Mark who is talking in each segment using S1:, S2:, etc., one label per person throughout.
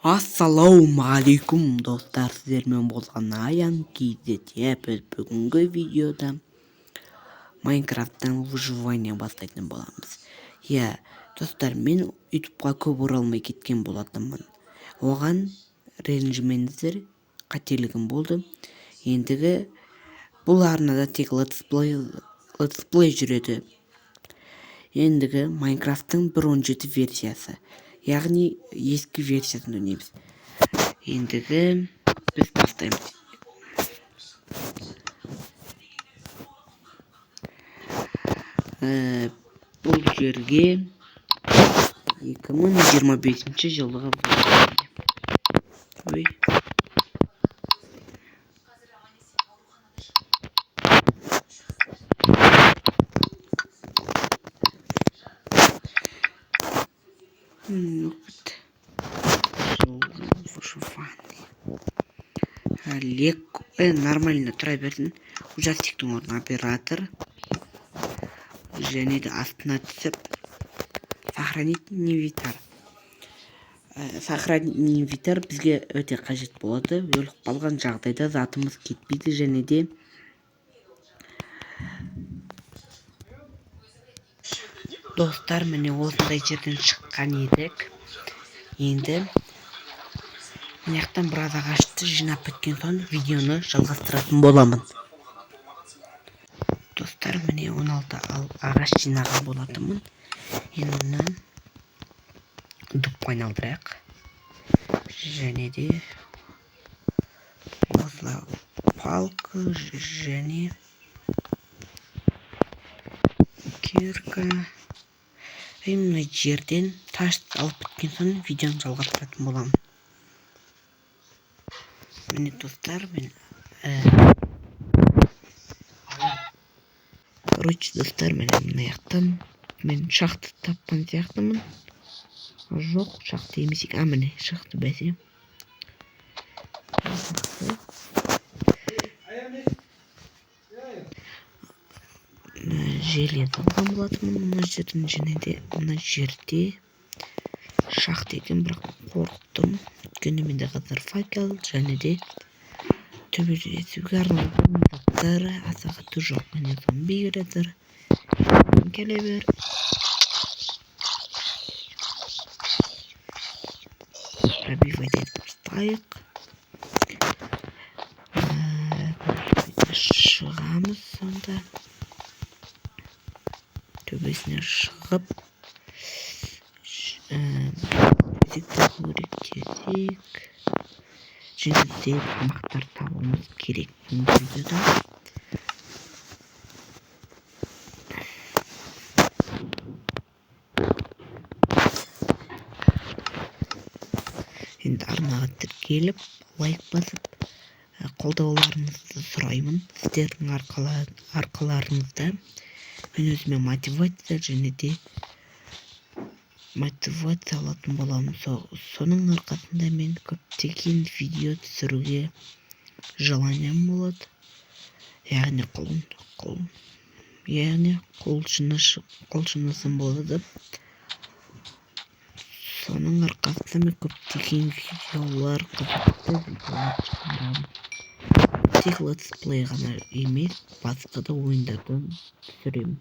S1: Ассалаумағалейкум достар, сіздермен болған Аян KZT. Біз бүгінгі видеода Майнкрафттан выживание бастайтын боламыз. Достар, мен ютубқа көп оралмай кеткен болатынмын. Оған ренжімеңіздер, қателігім болды. Ендігі бұл арнада тек летсплей жүреді. Ендігі Майнкрафттың 1.17 версиясы, яғни ескі версиясын ойнаймыз. Ендігі біз бастаймыз. Бұл жерге 2025 жылғы нормально тұра бердің. Ужастиктің орнына оператор және де астына түсіп сохранить инвентарь. Сохранить инвентарь бізге өте қажет болады. Өліп қалған жағдайда затымыз кетпейді және де достар, міне осындай жерден шыққан едік. Енді мынаяқтан біраз ағашты жинап біткен соң видеоны жалғастыратын боламын. Достар, міне 16 ағаш жинаған болатынмын. Енді дұпқа айналдырайық. Және де осылай палка және кирка. Мына жерден тас алып біткен соң видеоны жалғастыратын боламын. Міне достар, достар, мына жақтан мен шақты тапқан сияқтымын. Жоқ, шақты емес екен. Міне шақты бәсе. Железо алған болатынмын мына жерден, және де мына жерде шақты екен, бірақ қорықтым. Өйткені менде қазір факел және де төбелесуге арналған заттар аса қатты жоқ. Міне зомби келеді. Келе бер. Пробивать етіп тастайық. Шығамыз сонда. Төбесіне шығып көрек және де тамақтар табуымыз керек. Енді арнаға тіркеліп, лайк басып, қолдауларыңызды сұраймын. Сіздердің арқаларыңызда мен өзіме мотивация және де мотивация алатын боламын. Соның арқасында мен көптеген видео түсіруге желанием болады. Яғни құлшынысым болады. Соның арқасында мен көптеген видеолар, қызықты видеолар шығарамын. Тек летсплей ғана емес, басқа да ойындардан түсіремін.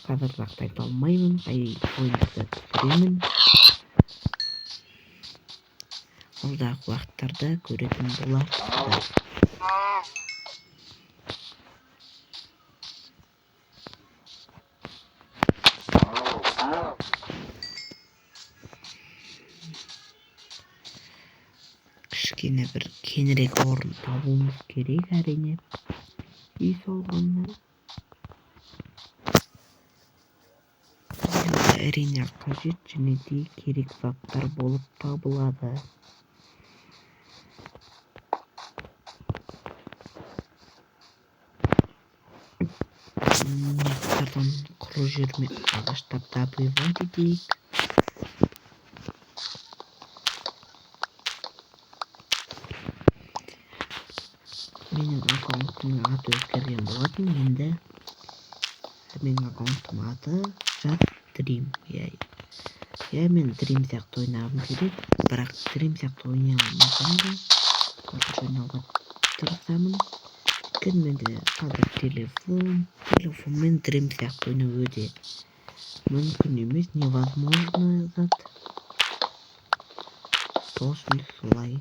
S1: Қазір нақты айта алмаймын, қай ойындарда түсіремін. Алдағы уақыттарда көретін боласыздар. Кішкене бір кеңірек орын табуымыз керек, әрине. Үй салғаннан әрине қажет және де керек заттар болып табылады. Аяқтардан құры жүрме ағаштар добывать етейік. Менің аккаунтымның аты өзгерген болатын. Енді менің аккаунтым аты JustDream. мен Dream сияқты ойнағым келеді, бірақ Dream сияқты ойнай алмасам да орысша ойнауға тырысамын. Өйткені менде қазір телефонмен Dream сияқты ойнау өте мүмкін емес, невозможно зат. Тосын солай.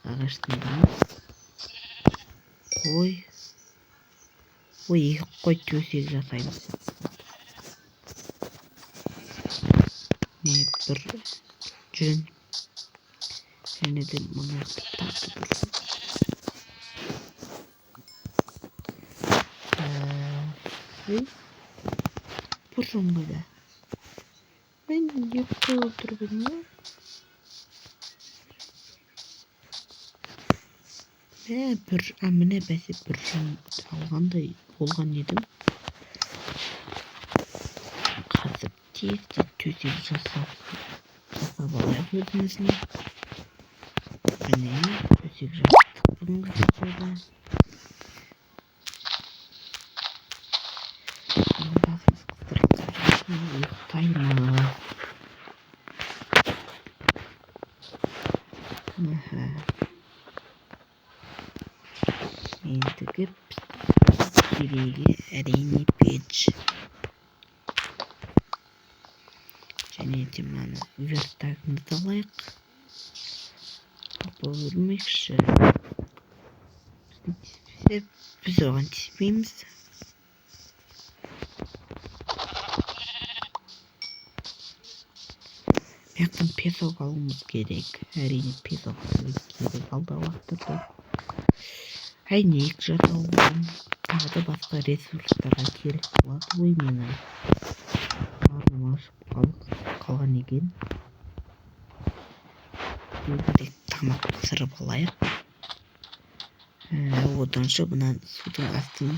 S1: Ағаштың қой. Ой, екі қой төсек жасаймыз. Бір жүн. Және де мұны тартып бір жоңғыда. Мен екі қой өлтірген ме? Міне бәсе бір жүн алғандай болған едім. Қазір тезде төсек жасап алайық өзімізге. Міне төсек жастық бүгінгі сапарда. Басымыз қыстырып ұйықтаймыз. Ендігі керегі әрине печ. Және де мана вертагымызды алайық. Бұл өлмекші. Біз оған тиіспейміз. Яқтан песок алуымыз керек. Әрине песок керек алда уақытта. Әйнек жасауым. Тағы да басқа ресурстарға керек болады ғой мені. Барым ашып қалған екен. Тек тамақ пісіріп алайық. Оданша бұнан судың астын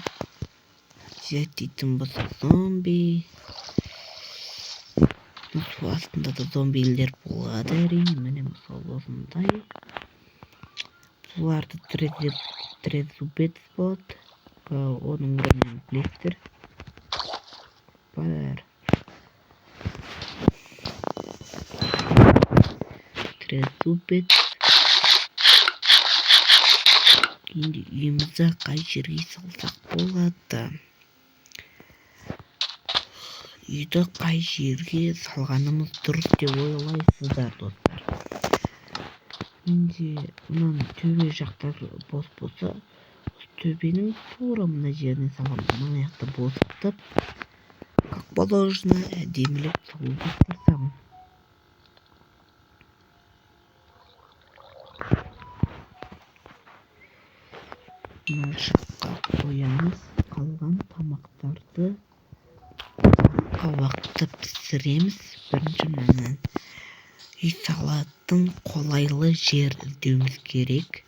S1: зерттейтін болса зомби. Су астында да зомбилер болады әрине. Міне мысалы осындай. Бұларды трезубец болады. Оның орнын білесіздер. Бар. Трезубец. Енді үйімізді қай жерге салсақ болады. Үйді қай жерге салғанымыз дұрыс деп ойлайсыздар, достар. Енді мына төбе жақтар бос болса, төбенің тура мына жеріне саламын. Мына жақты босатып, как положено, әдемілеп салуға тырысамын. Мына жаққа қоямыз. Қалған тамақтарды басқа уақытта пісіреміз. Бірінші мына үй салатын қолайлы жер іздеуіміз керек.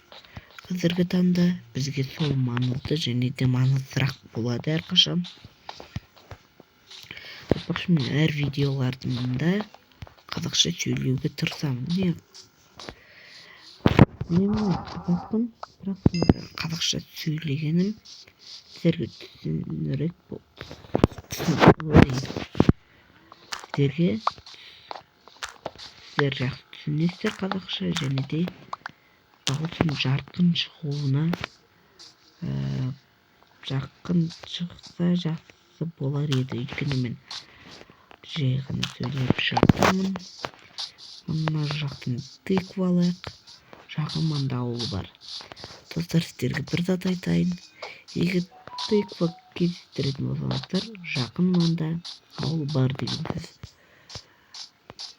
S1: Қазіргі таңда бізге сол маңызды және де маңыздырақ болады әрқашан. Мен әр видеоларымда қазақша сөйлеуге тырысамын. Мен қазақпын, бірақ қазақша сөйлегенім сіздерге түсінерек болды. Сіздер жақсы түсінесіздер қазақша, және де дауысым жарқын шығуына жарқын шықса жақсы болар еді. Өйткені мен жай ғана сөйлеп жатырмын. Мына жақтың тыква алайық. Жақын маңда ауыл бар. Достар, сіздерге бір зат айтайын. Егер тыква кездестіретін болсаңыздар, жақын маңда ауыл бар деген сөз.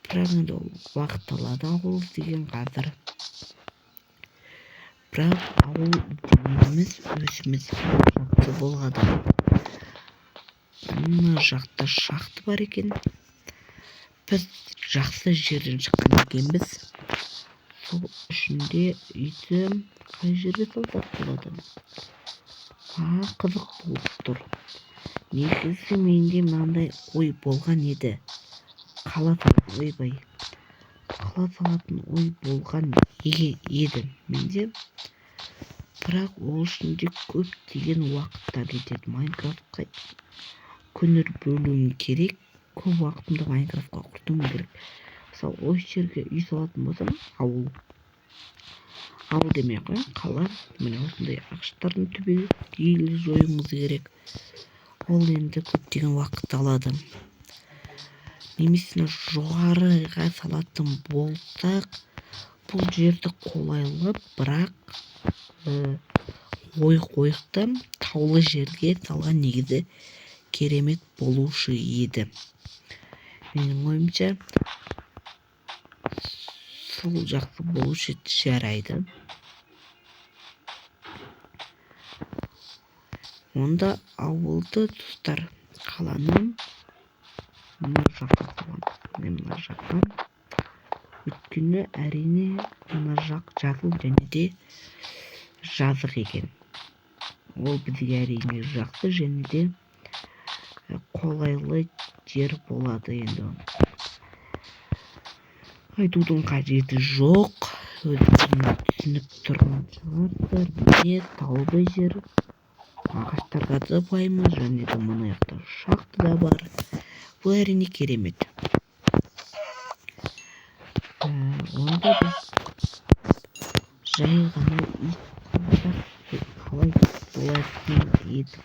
S1: Бірақ енді ол уақыт алады ауыл деген қазір. Бірақ ауыл дегеніміз өзіміз жақсы болғады. Мына жақта шахта бар екен. Біз жақсы жерден шыққан екенбіз. Сол үшінде үйді қай жерге салсақ болады? Қызық болып тұр. Негізі менде мынандай ой болған еді. Қала салатын ой болған еді менде. Бірақ ол үшін де көптеген уақыттар кетеді. Майнкрафтқа көңіл бөлуім керек. Көп уақытымды Майнкрафтқа құртуым керек. Мысалы, осы жерге үй салатын болсам, ауыл демей ақ қояйын, қала. Міне осындай ағаштардың түбегейлі жоюымыз керек. Ол енді көптеген уақыт алады. Немесе жоғарыға салатын болсақ, бұл жерді қолайлы, бірақ ойық-ойықты таулы жерге салған негізі керемет болушы еді. Менің ойымша сол жақсы болушы жарайды. Онда ауылды тұстар қаланы мына жаққа саламыз. Мына жаққа. Өйткені әрине мына жақ жасыл және де жазық екен. Ол бізге әрине жақсы және де қолайлы жер болады енді. Айтудың қажеті жоқ. Өзіңіз түсініп тұрған шығарсыздар. Міне таулы жер. Ағаштарға да баймыз және де мына жақта шахта да бар. Бұл әрине керемет. Онда біз жай ғана қалай болатын еді.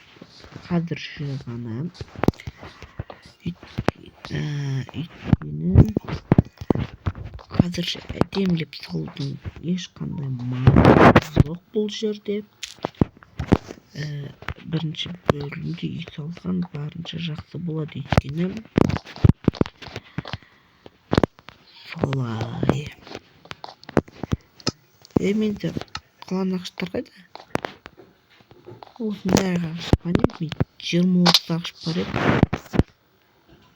S1: Қазірше ғана өйткені қазірше әдемілеп салудың ешқандай маңызы жоқ бұл жерде. Бірінші бөлімде үй салған барынша жақсы болады, өйткені солай. Менде қалған ағаштар қайда? Осындай ағаш бар еді, 20-30 ағаш бар еді.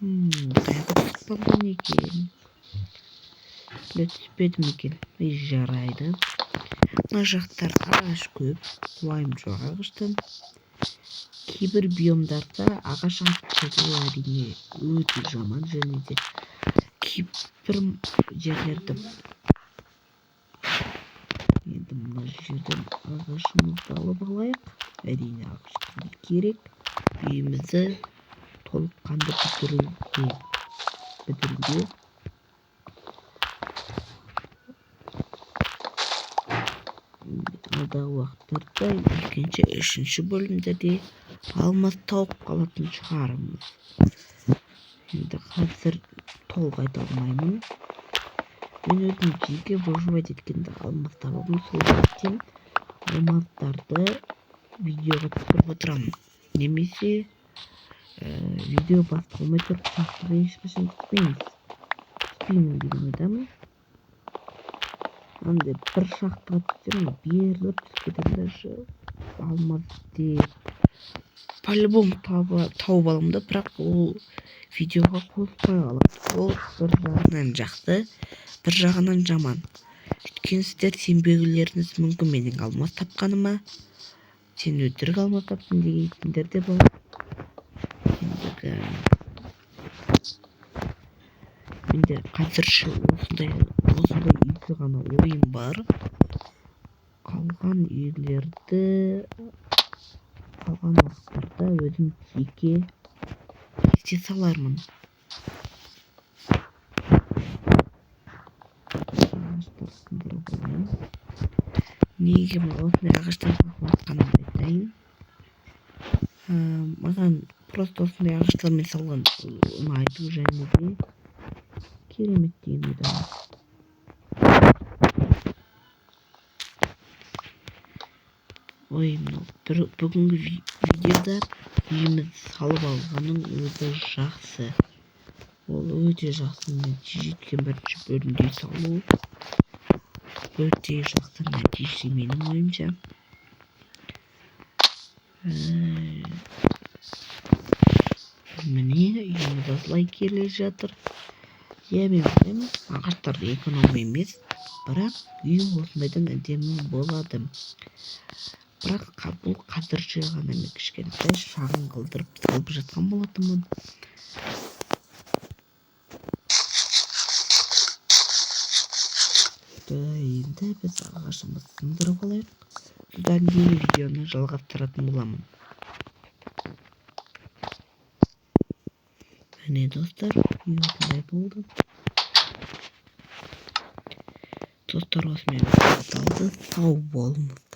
S1: Қайда қалған екен? Түспедім екен. Жарайды. Мына жақтар ағаш көп, уайым жоқ ағаштан. Кейбір биомдарда ағаш артығы әрине өте жаман және де кейбір жерлерді енді мына жерден ағашымызды алып алайық. Әрине ағаш керек. Үйімізді толыққанды бітіруге алдағы уақыттарда екінші, үшінші бөлімдерде алмаз тауып қалатын шығармыз. Енді қазір толық айта алмаймын. Мен өзім жеке выживать еткенде алмаз табамын. Сол жерден алмаздарды видеоға түсіріп отырамын. Немесе видео басталмай тұрып шахтаға ешқашан түспеймін деген ойдамын. Андай бір шахтаға түссем, беріліп түскеден даже алмаз деп по-любому тауып аламын да, бірақ ол видеоға қоспай қалады. Ол бір жағынан жақсы, бір жағынан жаман. Өйткені сіздер сенбеулеріңіз мүмкін менің алмаз тапқаныма. Сен өтірік алмаз таптың дейтіндер де бар. Менде қазірше осындай үйде ғана ойын бар. Қалған үйлерді қалған уақыттарда өзім жеке кесте салармын. Неге осындай ағаштар жатқанымды айтайын. Маған просто осындай ағаштармен салған ұнайды және де керемет деген ойдамын. Бүгінгі видеода үйімізді салып алғаның өзі жақсы. Ол өте жақсы нәтиже жеткен бірінші бөлімде салу. Өте жақсы нәтиже менің ойымша. Міне үйіміз осылай келе жатыр. Мен ойлаймын, ағаштарды эконом емес, бірақ үй осындайдан әдемі болады. Бірақ бұл қазірше ғана мен кішкентай шағын қылдырып салып жатқан болатынмын. Енді біз ағашымызды сындырып алайық. Содан кейін видеоны жалғастыратын боламын. міне достар, осындай болды. Достар, осымен алды. Сау болыңыз.